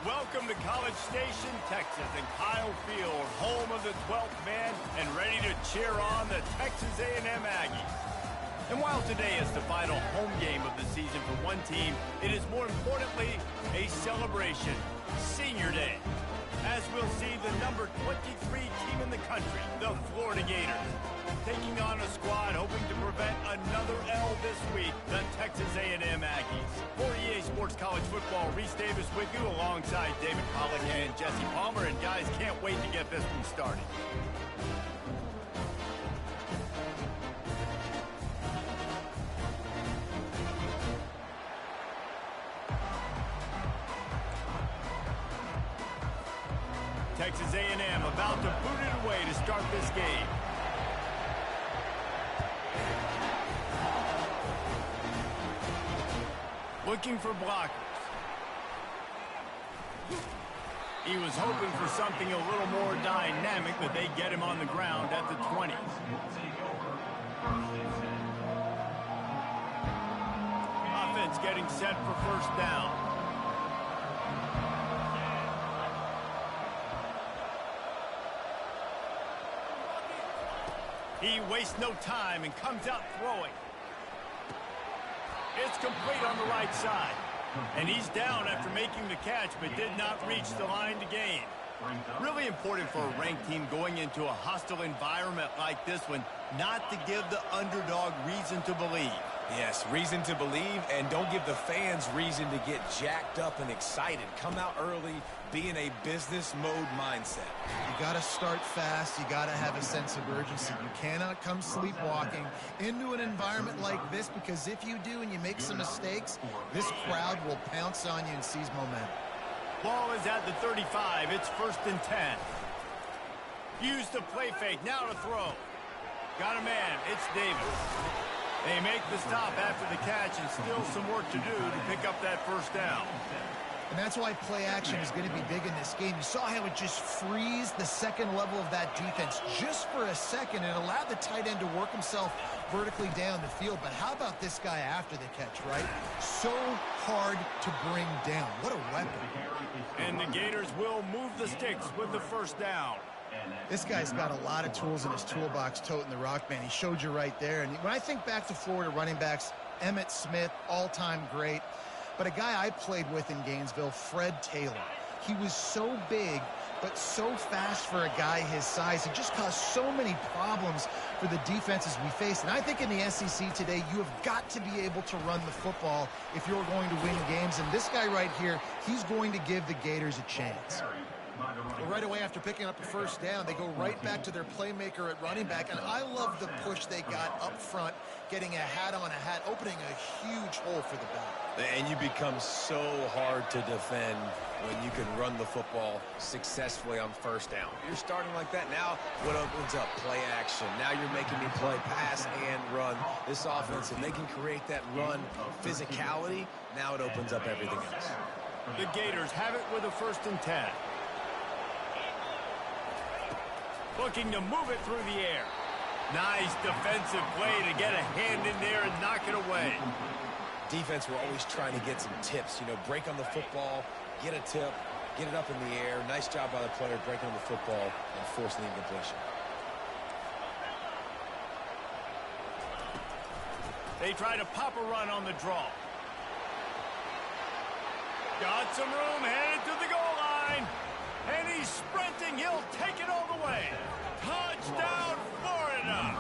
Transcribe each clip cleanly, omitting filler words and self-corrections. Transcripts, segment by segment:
Welcome to College Station, Texas, and Kyle Field, home of the 12th man, and ready to cheer on the Texas A&M Aggies. And while today is the final home game of the season for one team, it is more importantly a celebration, Senior Day, as we'll see the number 23 team in the country, the Florida Gators, taking on a squad hoping to prevent another L this week, the Texas A&M Aggies. For EA Sports College Football, Reese Davis with you alongside David Pollack and Jesse Palmer. And guys, can't wait to get this one started. Texas A&M about to boot it away to start this game. Looking for blockers. He was hoping for something a little more dynamic, but they get him on the ground at the 20. Offense getting set for first down. He wastes no time and comes out throwing. It's complete on the right side. And he's down after making the catch, but did not reach the line to gain. Really important for a ranked team going into a hostile environment like this one, not to give the underdog reason to believe. Yes, reason to believe, and don't give the fans reason to get jacked up and excited. Come out early, be in a business mode mindset. You got to start fast. You got to have a sense of urgency. You cannot come sleepwalking into an environment like this, because if you do and you make some mistakes, this crowd will pounce on you and seize momentum. Ball is at the 35. It's 1st and 10. Use the play fake. Now to throw. Got a man. It's Davis. They make the stop after the catch, and still some work to do to pick up that first down. And that's why play action is going to be big in this game. You saw how it just frees the second level of that defense just for a second and allowed the tight end to work himself vertically down the field. But how about this guy after the catch, right? So hard to bring down. What a weapon. And the Gators will move the sticks with the first down. This guy's got a lot of tools in his toolbox, toting the rock, man. He showed you right there. And when I think back to Florida running backs, Emmitt Smith, all-time great. But a guy I played with in Gainesville, Fred Taylor. He was so big, but so fast for a guy his size. He just caused so many problems for the defenses we face. And I think in the SEC today, you have got to be able to run the football if you're going to win games. And this guy right here, he's going to give the Gators a chance. Well, right away after picking up a first down, they go right back to their playmaker at running back. And I love the push they got up front, getting a hat on a hat, opening a huge hole for the back. And you become so hard to defend when you can run the football successfully on first down. You're starting like that. Now what opens up? Play action. Now you're making me play pass and run. This offense, if they can create that run physicality, now it opens up everything else. The Gators have it with a 1st and 10. Looking to move it through the air. Nice defensive play to get a hand in there and knock it away. Defense, we're always trying to get some tips. You know, break on the football, get a tip, get it up in the air. Nice job by the player breaking on the football and forcing the incompletion. They try to pop a run on the draw. Got some room, headed to the goal line. And he's sprinting. He'll take it all the way. Touchdown, Florida.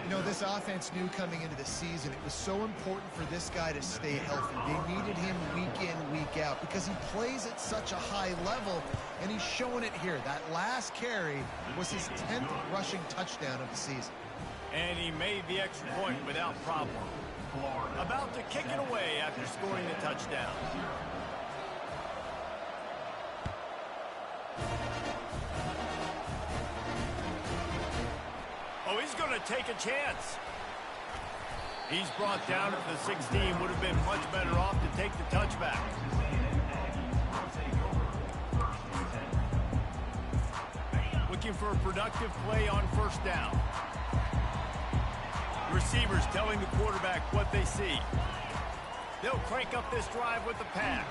You know, this offense knew coming into the season it was so important for this guy to stay healthy. They needed him week in, week out because he plays at such a high level, and he's showing it here. That last carry was his 10th rushing touchdown of the season. And he made the extra point without problem. About to kick it away after scoring the touchdown. Oh, he's going to take a chance. He's brought down at the 16. Would have been much better off to take the touchback. Looking for a productive play on first down. Receivers telling the quarterback what they see. They'll crank up this drive with the pass.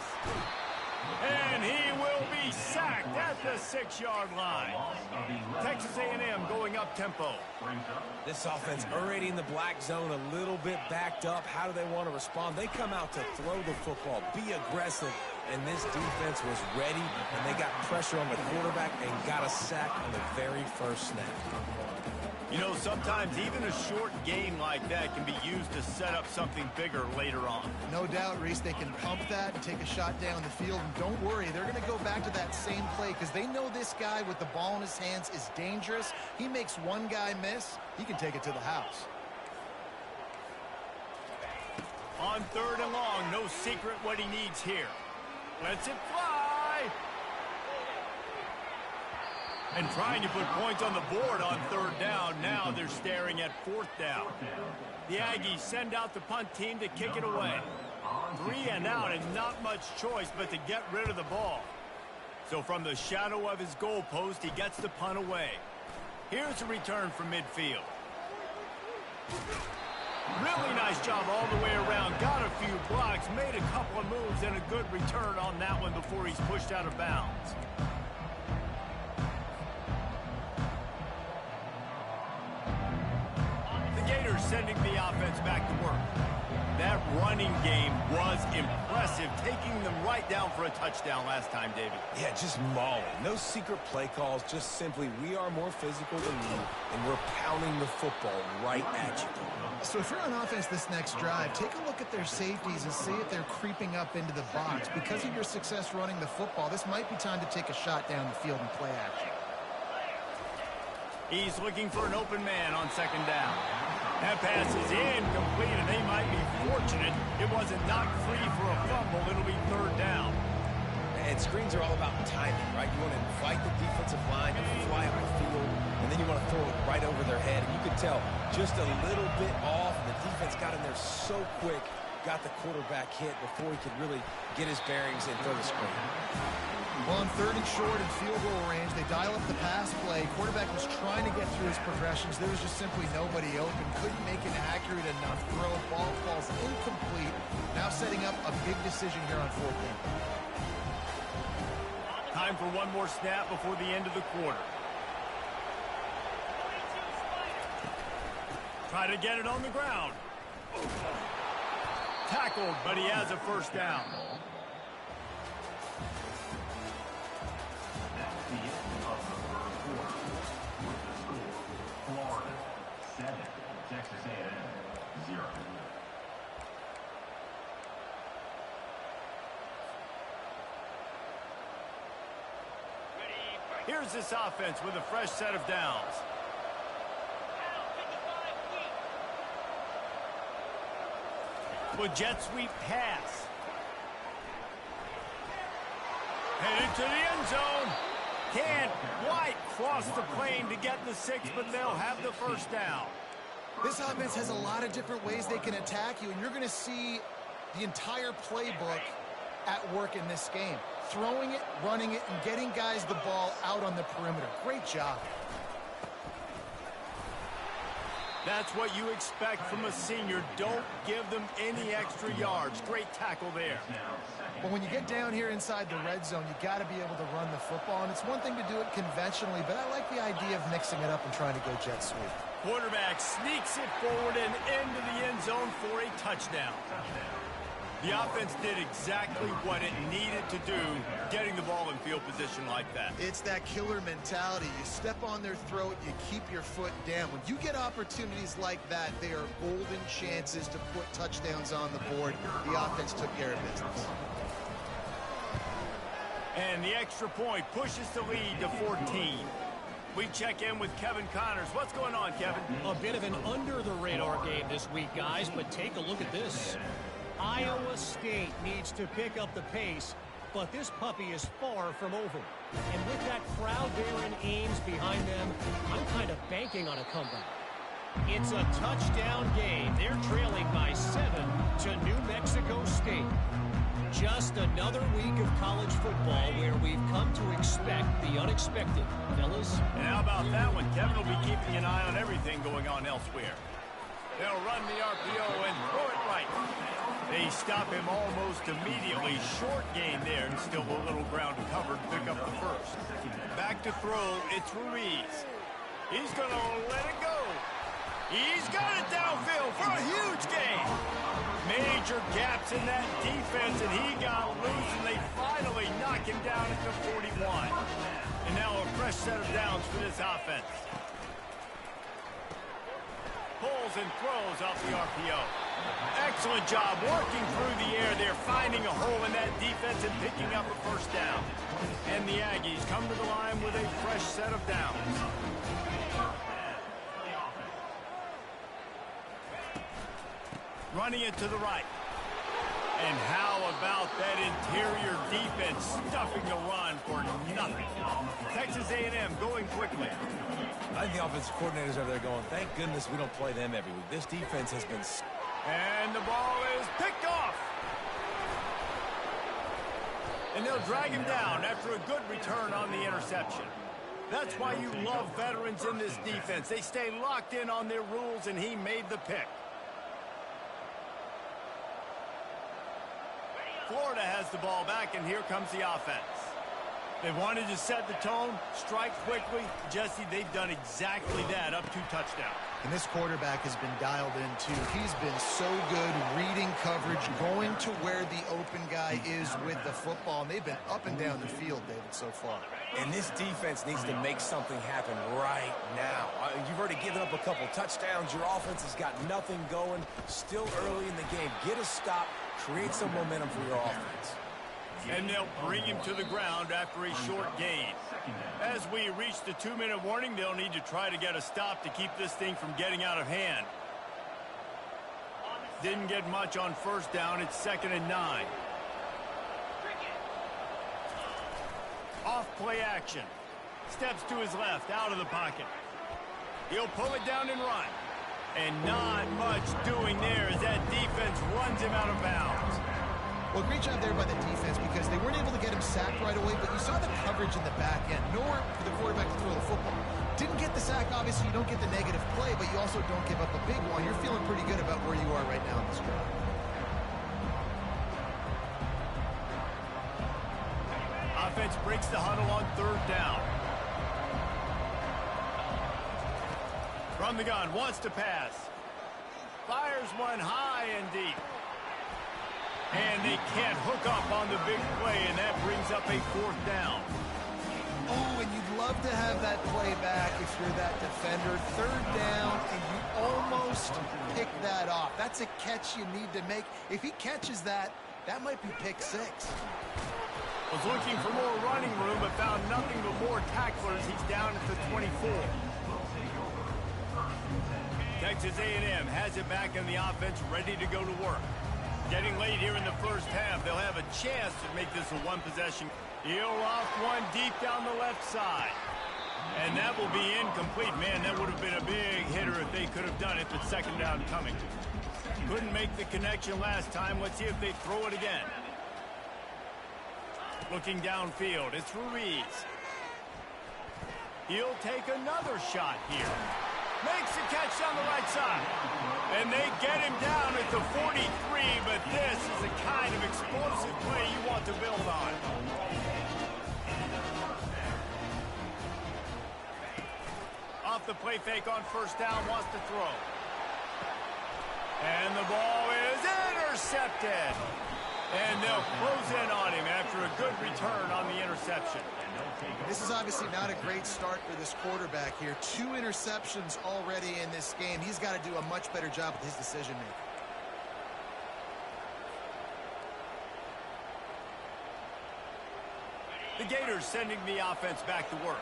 And he will be sacked at the 6-yard line. Texas A&M going up tempo. This offense already in the black zone, a little bit backed up. How do they want to respond? They come out to throw the football, be aggressive, and this defense was ready, and they got pressure on the quarterback and got a sack on the very first snap. You know, sometimes even a short gain like that can be used to set up something bigger later on. No doubt, Reese, they can pump that and take a shot down the field. And don't worry, they're going to go back to that same play because they know this guy with the ball in his hands is dangerous. He makes one guy miss, he can take it to the house. On 3rd and long, no secret what he needs here. Lets it fly. And trying to put points on the board on 3rd down. Now they're staring at 4th down. The Aggies send out the punt team to kick it away. 3 and out and not much choice but to get rid of the ball. So from the shadow of his goalpost, he gets the punt away. Here's a return from midfield. Really nice job all the way around. Got a few blocks, made a couple of moves, and a good return on that one before he's pushed out of bounds. Gators sending the offense back to work. That running game was impressive, taking them right down for a touchdown last time, David. Yeah, just mauling. No secret play calls, just simply we are more physical than you, and we're pounding the football right at you. So if you're on offense this next drive, take a look at their safeties and see if they're creeping up into the box. Because of your success running the football, this might be time to take a shot down the field and play action. He's looking for an open man on 2nd down. That pass is incomplete, and they might be fortunate it wasn't knocked free for a fumble. It'll be 3rd down. And screens are all about timing, right? You want to invite the defensive line to fly up the field, and then you want to throw it right over their head. And you could tell just a little bit off, and the defense got in there so quick, got the quarterback hit before he could really get his bearings and throw the screen. Well, on 3rd and short and field goal range, they dial up the pass play. Quarterback was trying to get through his progressions. There was just simply nobody open. Couldn't make an accurate enough throw. Ball falls incomplete. Now setting up a big decision here on 4th down. Time for one more snap before the end of the quarter. Try to get it on the ground. Tackled, but he has a 1st down. Texas A&M 0. Here's this offense with a fresh set of downs. With jet sweep pass. Headed to the end zone. Can't quite cross the plane to get the 6, but they'll have the 1st down. This offense has a lot of different ways they can attack you, and you're going to see the entire playbook at work in this game. Throwing it, running it, and getting guys the ball out on the perimeter. Great job. That's what you expect from a senior. Don't give them any extra yards. Great tackle there. But when you get down here inside the red zone, you got to be able to run the football. And it's one thing to do it conventionally, but I like the idea of mixing it up and trying to go jet sweep. Quarterback sneaks it forward and into the end zone for a touchdown. The offense did exactly what it needed to do, getting the ball in field position like that. It's that killer mentality. You step on their throat, you keep your foot down. When you get opportunities like that, they are golden chances to put touchdowns on the board. The offense took care of business. And the extra point pushes the lead to 14. We check in with Kevin Connors. What's going on, Kevin? A bit of an under-the-radar game this week, guys, but take a look at this. Iowa State needs to pick up the pace, but this puppy is far from over. And with that crowd there in Ames behind them, I'm kind of banking on a comeback. It's a touchdown game. They're trailing by 7 to New Mexico State. Just another week of college football where we've come to expect the unexpected, fellas. And how about that one? Kevin will be keeping an eye on everything going on elsewhere. They'll run the RPO and throw it right. They stop him almost immediately. Short gain there, and still a little ground to cover to pick up the first. Back to throw, it's Ruiz. He's going to let it go. He's got it downfield for a huge gain. Major gaps in that defense, and he got loose, and they finally knock him down at the 41. And now a fresh set of downs for this offense. Pulls and throws off the RPO. Excellent job working through the air there, finding a hole in that defense and picking up a first down. And the Aggies come to the line with a fresh set of downs. Running it to the right. And how about that interior defense stuffing the run for nothing? Texas A&M going quickly. I think the offensive coordinators over there going, thank goodness we don't play them every week. This defense has been... And the ball is picked off. And they'll drag him down after a good return on the interception. That's why you love veterans in this defense. They stay locked in on their rules, and he made the pick. Florida has the ball back, and here comes the offense. They wanted to set the tone, strike quickly. Jesse, they've done exactly that, up 2 touchdowns. And this quarterback has been dialed in, too. He's been so good reading coverage, going to where the open guy is with the football. And they've been up and down the field, David, so far. And this defense needs to make something happen right now. You've already given up a couple touchdowns. Your offense has got nothing going. Still early in the game. Get a stop. Create some momentum for your offense. And they'll bring him to the ground after a short gain. As we reach the 2-minute warning, they'll need to try to get a stop to keep this thing from getting out of hand. Didn't get much on first down. It's 2nd and 9. Off play action. Steps to his left, out of the pocket. He'll pull it down and run. And not much doing there as that defense runs him out of bounds. Well, great job there by the defense because they weren't able to get him sacked right away, but you saw the coverage in the back end. Nowhere for the quarterback to throw the football. Didn't get the sack, obviously. You don't get the negative play, but you also don't give up a big one. You're feeling pretty good about where you are right now in this drive. Offense breaks the huddle on 3rd down. From the gun, wants to pass. Fires one high and deep. And they can't hook up on the big play, and that brings up a 4th down. Oh, and you'd love to have that play back if you're that defender. 3rd down, and you almost pick that off. That's a catch you need to make. If he catches that, that might be pick 6. Was looking for more running room, but found nothing but more tacklers. He's down at the 24. Texas A&M has it back in the offense, ready to go to work. Getting late here in the first half, they'll have a chance to make this a 1-possession. He'll off one deep down the left side. And that will be incomplete. Man, that would have been a big hitter if they could have done it, but 2nd down coming. Couldn't make the connection last time. Let's see if they throw it again. Looking downfield, it's Ruiz. He'll take another shot here. Makes the catch down the right side. And they get him down at the 43, but this is the kind of explosive play you want to build on. Off the play fake on 1st down, wants to throw. And the ball is intercepted. And they'll close in on him after a good return on the interception. This is obviously not a great start for this quarterback here. 2 interceptions already in this game. He's got to do a much better job with his decision-making. The Gators sending the offense back to work.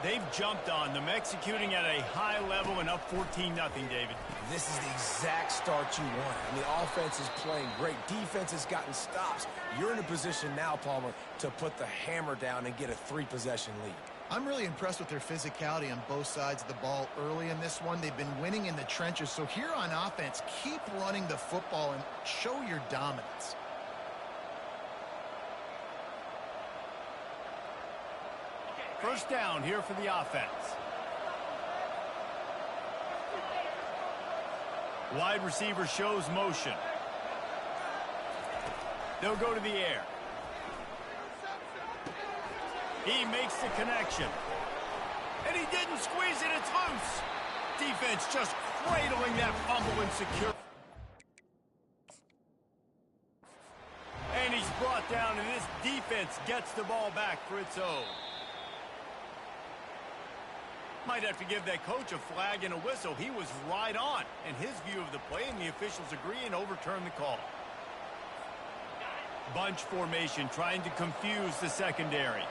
They've jumped on them, executing at a high level and up 14-0, David. This is the exact start you want. I mean, the offense is playing great. Defense has gotten stops. You're in a position now, Palmer, to put the hammer down and get a 3-possession lead. I'm really impressed with their physicality on both sides of the ball early in this one. They've been winning in the trenches. So here on offense, keep running the football and show your dominance. First down here for the offense. Wide receiver shows motion. They'll go to the air. He makes the connection. And he didn't squeeze it. It's loose. Defense just cradling that fumble and secure. And he's brought down, and this defense gets the ball back for its own. Might have to give that coach a flag and a whistle. He was right on in his view of the play, and the officials agree and overturn the call. Bunch formation trying to confuse the secondary.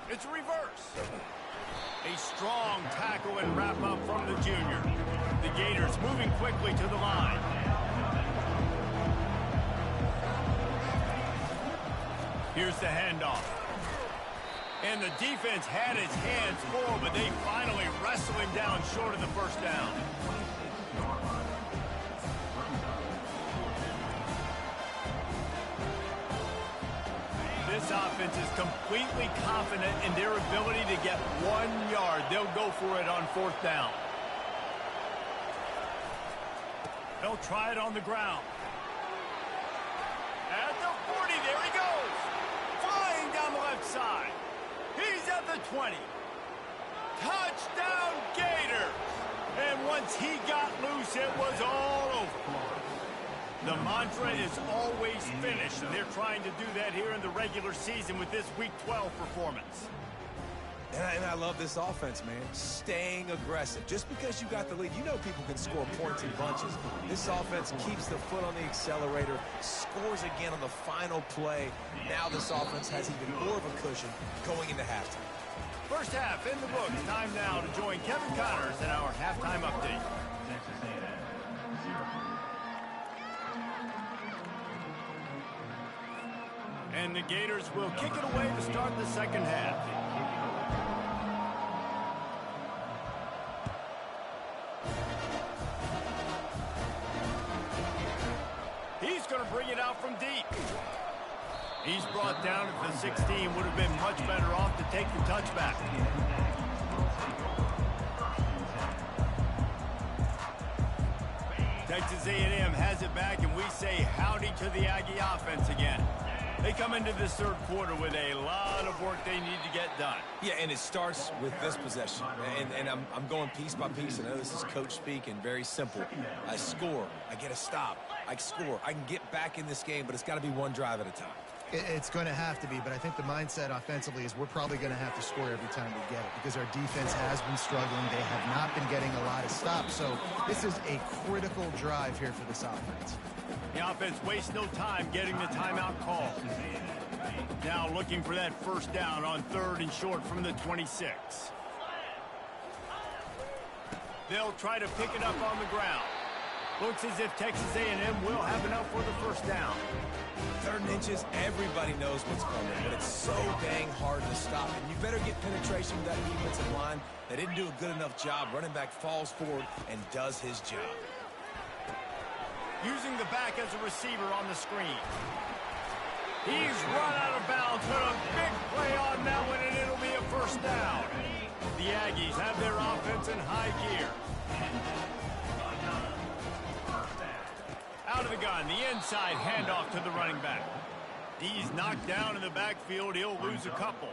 It's reverse. A strong tackle and wrap up from the junior. The Gators moving quickly to the line. Here's the handoff. And the defense had its hands full, but they finally wrestle him down short of the first down. This offense is completely confident in their ability to get 1 yard. They'll go for it on fourth down. They'll try it on the ground. At the 40, there he goes. Flying down the left side. He's at the 20. Touchdown, Gators. And once he got loose, it was all over. The mantra is always finish, and they're trying to do that here in the regular season with this Week 12 performance. And I love this offense, man. Staying aggressive. Just because you got the lead, you know people can score points in bunches. This offense keeps the foot on the accelerator, scores again on the final play. Now this offense has even more of a cushion going into halftime. First half in the books. Time now to join Kevin Connors in our halftime update. And the Gators will kick it away to start the second half. He's going to bring it out from deep. He's brought down at the 16. Would have been much better off to take the touchback. Texas A&M has it back, and we say howdy to the Aggie offense again. They come into this third quarter with a lot of work they need to get done. Yeah, and it starts with this possession. And I'm going piece by piece. I know this is coach speak and very simple. I score. I get a stop. I score. I can get back in this game, but it's got to be one drive at a time. It's going to have to be, but I think the mindset offensively is we're probably going to have to score every time we get it because our defense has been struggling. They have not been getting a lot of stops, so this is a critical drive here for this offense. The offense wastes no time getting the timeout call. Now looking for that first down on third and short from the 26. They'll try to pick it up on the ground. Looks as if Texas A&M will have enough for the first down. Third and inches, everybody knows what's coming, but it's so dang hard to stop. And you better get penetration with that defensive line. They didn't do a good enough job. Running back falls forward and does his job. Using the back as a receiver on the screen. He's run out of bounds, but a big play on that one, and it'll be a first down. The Aggies have their offense in high gear. Out of the gun, the inside handoff to the running back. He's knocked down in the backfield. He'll lose a couple.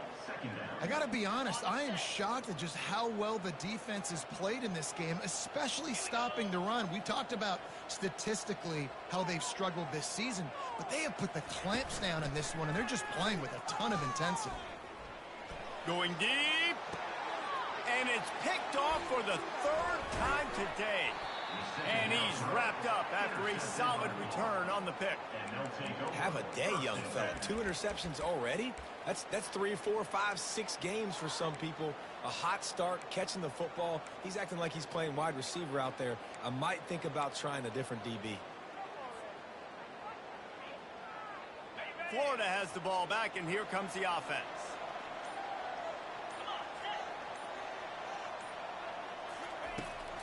I got to be honest, I am shocked at just how well the defense has played in this game, especially stopping the run. We talked about statistically how they've struggled this season, but they have put the clamps down in this one, and they're just playing with a ton of intensity. Going deep, and it's picked off for the third time today. And he's wrapped up after a solid return on the pick. Have a day, young fella. 2 interceptions already? That's 3, 4, 5, 6 games for some people. A hot start, catching the football. He's acting like he's playing wide receiver out there. I might think about trying a different DB. Florida has the ball back, and here comes the offense.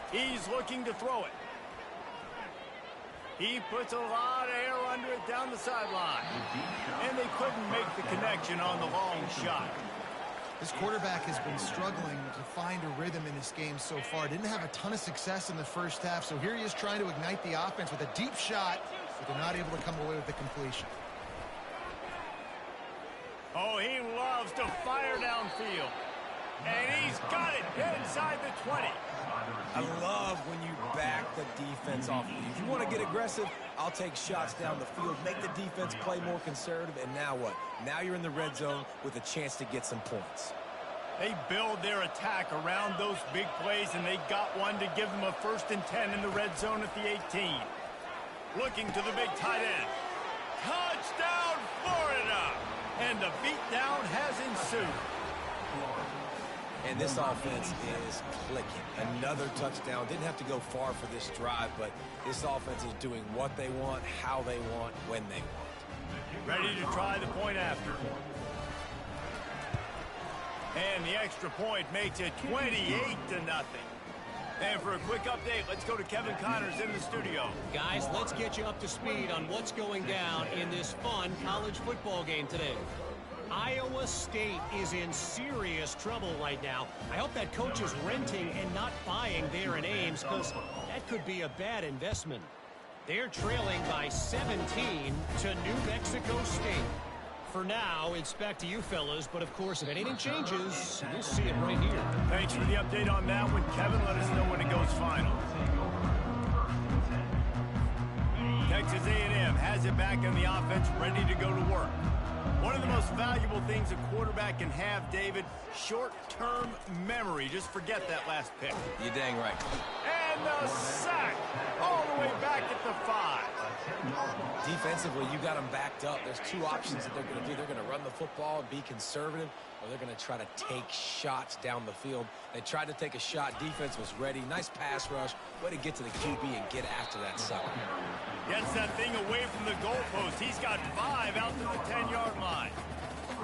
He's looking to throw it. He puts a lot of air under it down the sideline. And they couldn't make the connection on the long shot. This quarterback has been struggling to find a rhythm in this game so far. Didn't have a ton of success in the first half, so here he is trying to ignite the offense with a deep shot, but they're not able to come away with the completion. Oh, he loves to fire downfield. And he's got it inside the 20. I love when you back the defense off. If you want to get aggressive, I'll take shots down the field, make the defense play more conservative, and now what? Now you're in the red zone with a chance to get some points. They build their attack around those big plays, and they got one to give them a 1st and 10 in the red zone at the 18. Looking to the big tight end. Touchdown, Florida! And the beatdown has ensued. And this offense is clicking. Another touchdown. Didn't have to go far for this drive, but this offense is doing what they want, how they want, when they want. Ready to try the point after. And the extra point makes it 28-0. And for a quick update, let's go to Kevin Connors in the studio. Guys, let's get you up to speed on what's going down in this fun college football game today. Iowa State is in serious trouble right now. I hope that coach is renting and not buying there in Ames, because that could be a bad investment. They're trailing by 17 to New Mexico State. For now, it's back to you fellas, but of course, if anything changes, you'll see it right here. Thanks for the update on that one, Kevin. Let us know when it goes final. Texas A&M has it back on the offense, ready to go to work. One of the most valuable things a quarterback can have, David, short-term memory. Just forget that last pick. You're dang right. And the sack all the way back at the 5. Defensively, you got them backed up. There's two options that they're going to do. They're going to run the football and be conservative, or they're going to try to take shots down the field. They tried to take a shot. Defense was ready. Nice pass rush. Way to get to the QB and get after that sucker. Gets that thing away from the goalpost. He's got 5 out to the 10-yard line.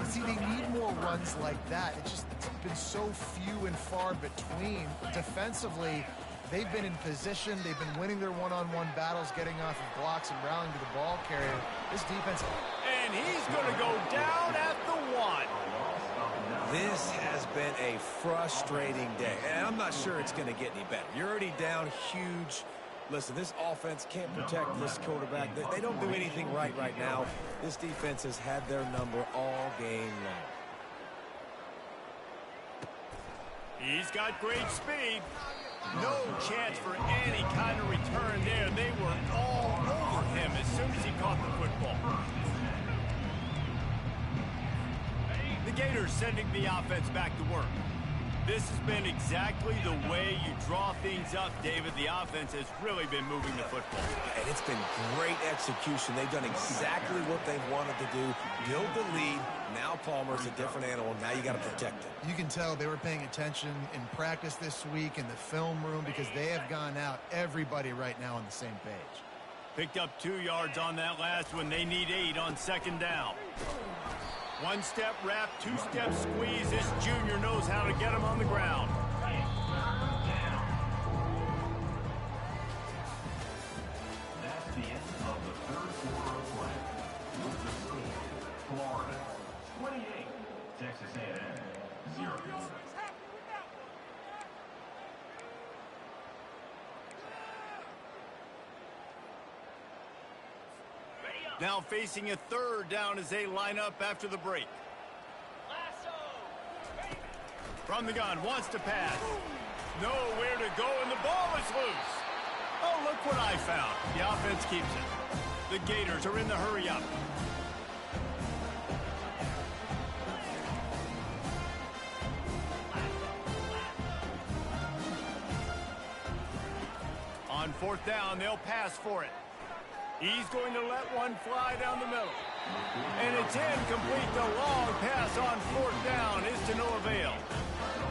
See, they need more runs like that. It's been so few and far between. Defensively, they've been in position. They've been winning their one-on-one battles, getting off of blocks and rallying to the ball carrier. This defense... And he's going to go down at the 1. This has been a frustrating day, and I'm not sure it's going to get any better. You're already down huge. Listen, this offense can't protect this quarterback. They don't do anything right now. This defense has had their number all game long. He's got great speed. No chance for any kind of return there. They were all over him as soon as he caught the football. The Gators sending the offense back to work. This has been exactly the way you draw things up, David. The offense has really been moving the football. And it's been great execution. They've done exactly what they've wanted to do. Build the lead. Now Palmer's a different animal. Now you got to protect it. You can tell they were paying attention in practice this week in the film room, because they have gone out, everybody right now on the same page. Picked up 2 yards on that last one. They need 8 on 2nd down. One-step wrap, two-step squeeze. This junior knows how to get him on the ground. That's the end of the 3rd quarter of play. Georgia State, Florida, 28. Texas A&M, 0. Now facing a 3rd down as they line up after the break. From the gun, wants to pass. Nowhere to go, and the ball is loose. Oh, look what I found. The offense keeps it. The Gators are in the hurry up. On 4th down, they'll pass for it. He's going to let one fly down the middle. And it's incomplete. The long pass on 4th down is to no avail.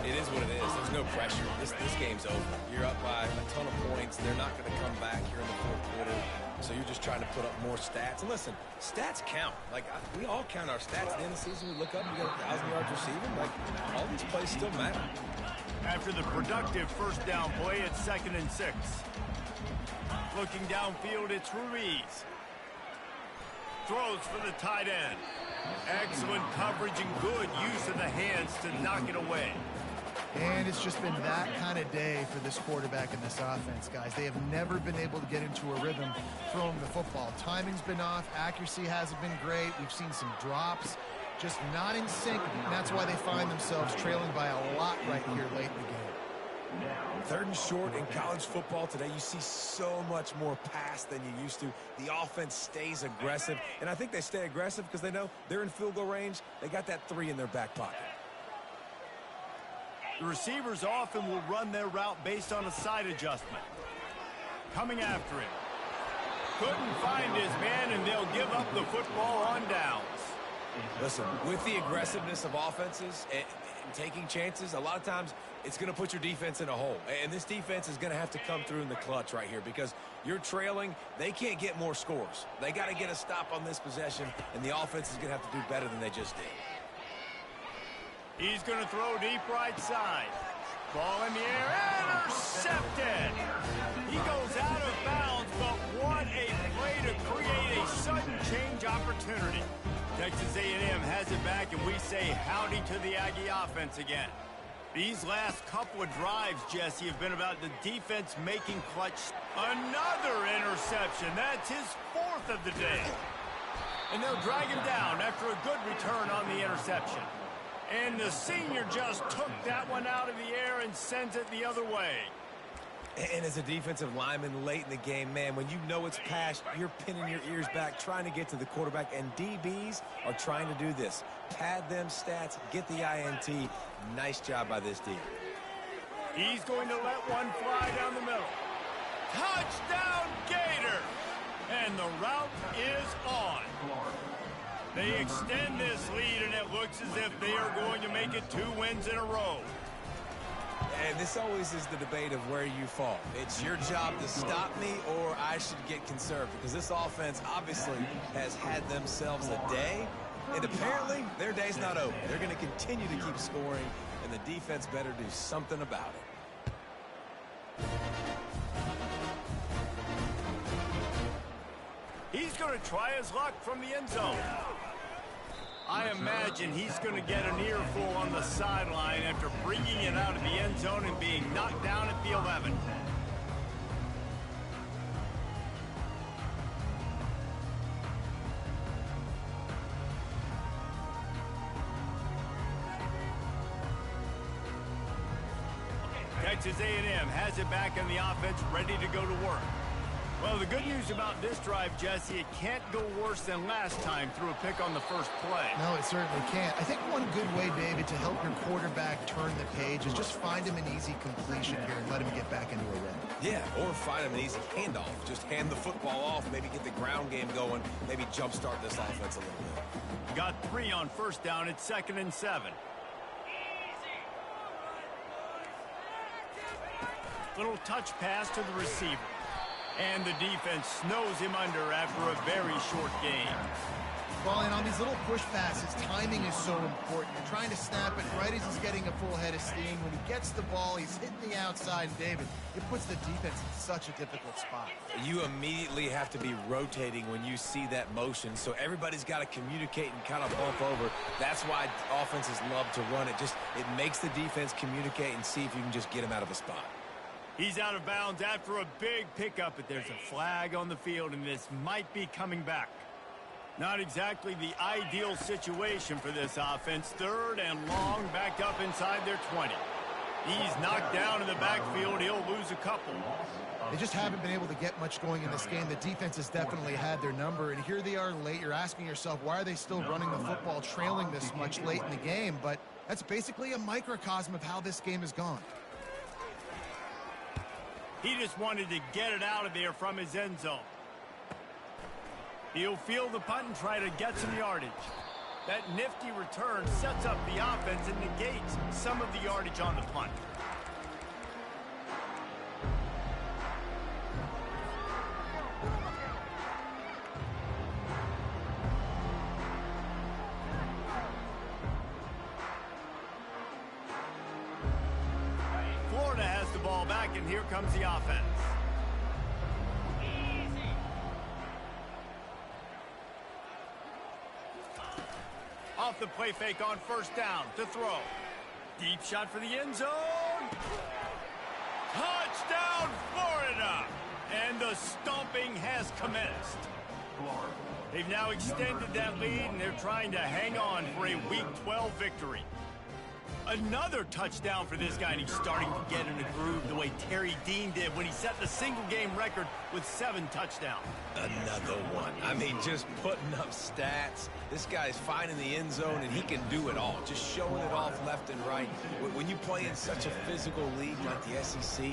It is what it is. There's no pressure. This game's over. You're up by a ton of points. They're not going to come back here in the 4th quarter. So you're just trying to put up more stats. And listen, stats count. Like, we all count our stats. At the end of the season, we look up, we got 1,000 yards receiving. Like, all these plays still matter. After the productive 1st down play, it's 2nd and 6. Looking downfield, it's Ruiz. Throws for the tight end. Excellent coverage and good use of the hands to knock it away. And it's just been that kind of day for this quarterback and this offense, guys. They have never been able to get into a rhythm throwing the football. Timing's been off. Accuracy hasn't been great. We've seen some drops, just not in sync. And that's why they find themselves trailing by a lot right here late in the game. 3rd and short in college football today, you see so much more pass than you used to. The offense stays aggressive, and I think they stay aggressive because they know they're in field goal range. They got that 3 in their back pocket. The receivers often will run their route based on a side adjustment. Coming after him. Couldn't find his man, and they'll give up the football on downs. Listen, with the aggressiveness of offenses and taking chances, a lot of times it's going to put your defense in a hole. And this defense is going to have to come through in the clutch right here because you're trailing. They can't get more scores. They got to get a stop on this possession, and the offense is going to have to do better than they just did. He's going to throw deep right side. Ball in the air, intercepted. He goes out of bounds, but what a play to create a sudden change opportunity. Texas A&M has it back, and we say howdy to the Aggie offense again. These last couple of drives, Jesse, have been about the defense making clutch. Another interception. That's his 4th of the day. And they'll drag him down after a good return on the interception. And the senior just took that one out of the air and sends it the other way. And as a defensive lineman late in the game, man, when you know it's pass, you're pinning your ears back, trying to get to the quarterback, and DBs are trying to do this. Pad them stats, get the INT. Nice job by this D. He's going to let one fly down the middle. Touchdown, Gator! And the route is on. They extend this lead, and it looks as if they are going to make it 2 wins in a row. And this always is the debate of where you fall. It's your job to stop me, or I should get conservative, because this offense obviously has had themselves a day, and apparently their day's not over. They're going to continue to keep scoring, and the defense better do something about it. He's going to try his luck from the end zone. I imagine he's going to get an earful on the sideline after bringing it out of the end zone and being knocked down at the 11. Texas A&M has it back in the offense, ready to go to work. Well, the good news about this drive, Jesse, it can't go worse than last time through a pick on the first play. No, it certainly can't. I think one good way, David, to help your quarterback turn the page is just find him an easy completion here and let him get back into a rhythm. Yeah, or find him an easy handoff. Just hand the football off, maybe get the ground game going, maybe jumpstart this offense a little bit. Got 3 on first down. It's 2nd and 7. Little touch pass to the receiver. And the defense snows him under after a very short game. Well, and on these little push passes, timing is so important. You're trying to snap it right as he's getting a full head of steam. When he gets the ball, he's hitting the outside. And David, it puts the defense in such a difficult spot. You immediately have to be rotating when you see that motion, so everybody's got to communicate and kind of bump over. That's why offenses love to run it. It makes the defense communicate and see if you can just get him out of a spot. He's out of bounds after a big pickup, but there's a flag on the field, and this might be coming back. Not exactly the ideal situation for this offense. 3rd and long, backed up inside their 20. He's knocked down in the backfield. He'll lose a couple. They just haven't been able to get much going in this game. The defense has definitely had their number, and here they are late. You're asking yourself, why are they still running the football, trailing this much late in the game? But that's basically a microcosm of how this game has gone. He just wanted to get it out of there from his end zone. He'll field the punt and try to get some yardage. That nifty return sets up the offense and negates some of the yardage on the punt. Florida has the ball back, and here comes the offense. the play fake on first down to throw. Deep shot for the end zone. Touchdown, Florida! And the stomping has commenced. They've now extended that lead, and they're trying to hang on for a Week 12 victory. Another touchdown for this guy, and he's starting to get in a groove the way Terry Dean did when he set the single-game record with 7 touchdowns. Another one. I mean, just putting up stats. This guy's finding the end zone, and he can do it all. Just showing it off left and right. When you play in such a physical league like the SEC,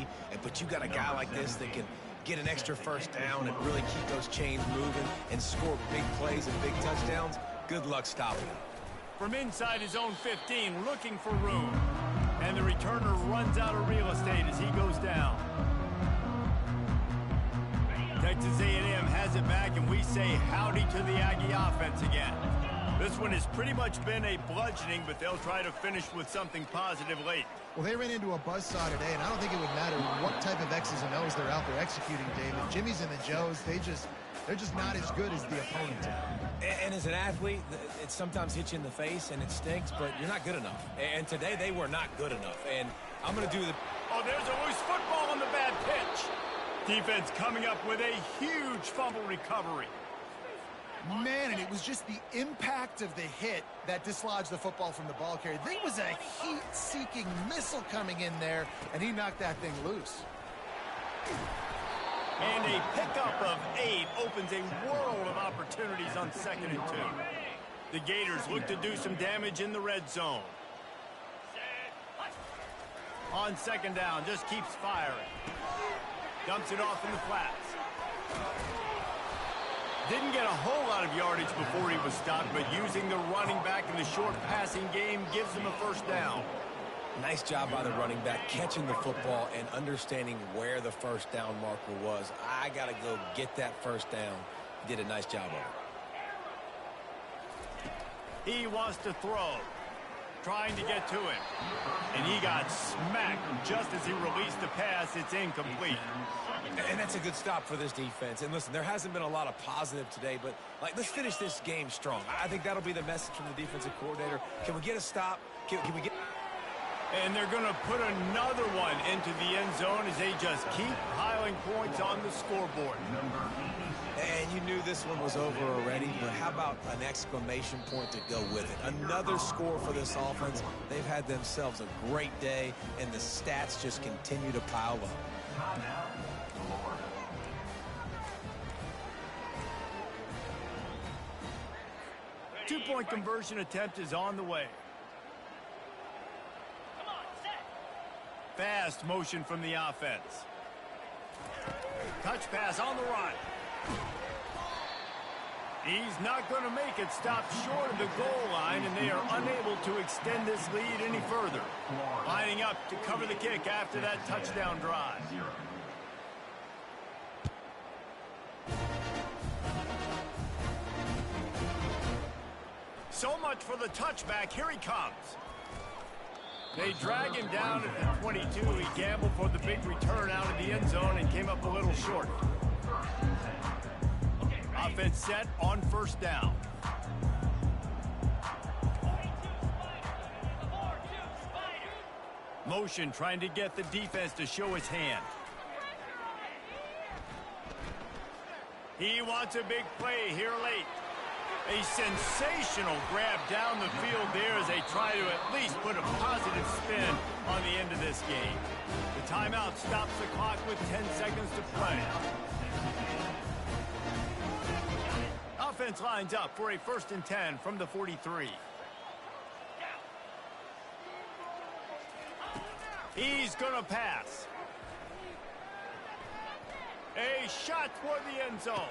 but you got a guy like this that can get an extra first down and really keep those chains moving and score big plays and big touchdowns, good luck stopping him. From inside his own 15, looking for room. And the returner runs out of real estate as he goes down. Texas A&M has it back, and we say howdy to the Aggie offense again. This one has pretty much been a bludgeoning, but they'll try to finish with something positive late. Well, they ran into a buzzsaw today, and I don't think it would matter what type of X's and O's they're out there executing, David. Jimmy's and the Joes, they're just not as good as the opponent. And as an athlete, it sometimes hits you in the face and it stinks, but you're not good enough. And today they were not good enough. And I'm going to do the... Oh, there's a loose football on the bad pitch. Defense coming up with a huge fumble recovery. Man, and it was just the impact of the hit that dislodged the football from the ball carrier. There was a heat-seeking missile coming in there, and he knocked that thing loose. And a pickup of 8 opens a world of opportunities on 2nd and 2. The Gators look to do some damage in the red zone. On 2nd down, just keeps firing. Dumps it off in the flats. Didn't get a whole lot of yardage before he was stopped, but using the running back in the short passing game gives him a first down. Nice job by the running back, catching the football and understanding where the first down marker was. I got to go get that first down. He did a nice job of it. He wants to throw. Trying to get to him. And he got smacked just as he released the pass. It's incomplete. And that's a good stop for this defense. And listen, there hasn't been a lot of positive today, but let's finish this game strong. I think that'll be the message from the defensive coordinator. Can we get a stop? Can we get... And they're going to put another one into the end zone as they just keep piling points on the scoreboard. And you knew this one was over already, but how about an exclamation point to go with it? Another score for this offense. They've had themselves a great day, and the stats just continue to pile up. 2-point conversion attempt is on the way. Fast motion from the offense. Touch pass on the run. He's not going to make it. Stop short of the goal line, and they are unable to extend this lead any further. Lining up to cover the kick after that touchdown drive. So much for the touchback. Here he comes. They drag him down at the 22. He gambled for the big return out of the end zone and came up a little short. Offense set on first down. Motion trying to get the defense to show his hand. He wants a big play here late. A sensational grab down the field there as they try to at least put a positive spin on the end of this game. The timeout stops the clock with 10 seconds to play. Offense lines up for a 1st and 10 from the 43. He's going to pass. A shot toward the end zone.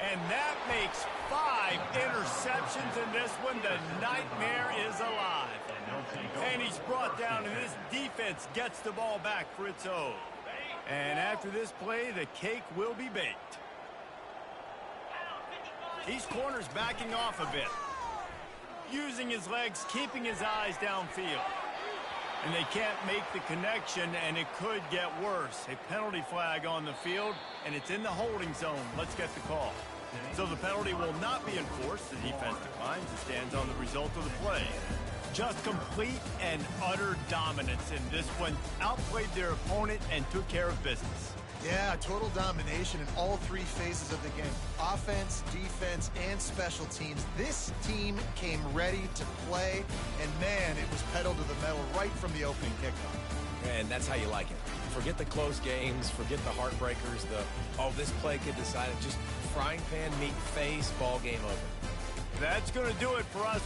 And that makes 5 interceptions in this one. The nightmare is alive. And he's brought down, and this defense gets the ball back for its own. And after this play, the cake will be baked. These corners backing off a bit. Using his legs, keeping his eyes downfield. And they can't make the connection, and it could get worse. A penalty flag on the field, and it's in the holding zone. Let's get the call. So the penalty will not be enforced. The defense declines and stands on the result of the play. Just complete and utter dominance in this one. Outplayed their opponent and took care of business. Yeah, total domination in all three phases of the game. Offense, defense, and special teams. This team came ready to play, and man, it was pedal to the metal right from the opening kickoff. And that's how you like it. Forget the close games, forget the heartbreakers, this play could decide it. Just frying pan, meat face, ball game over. That's going to do it for us.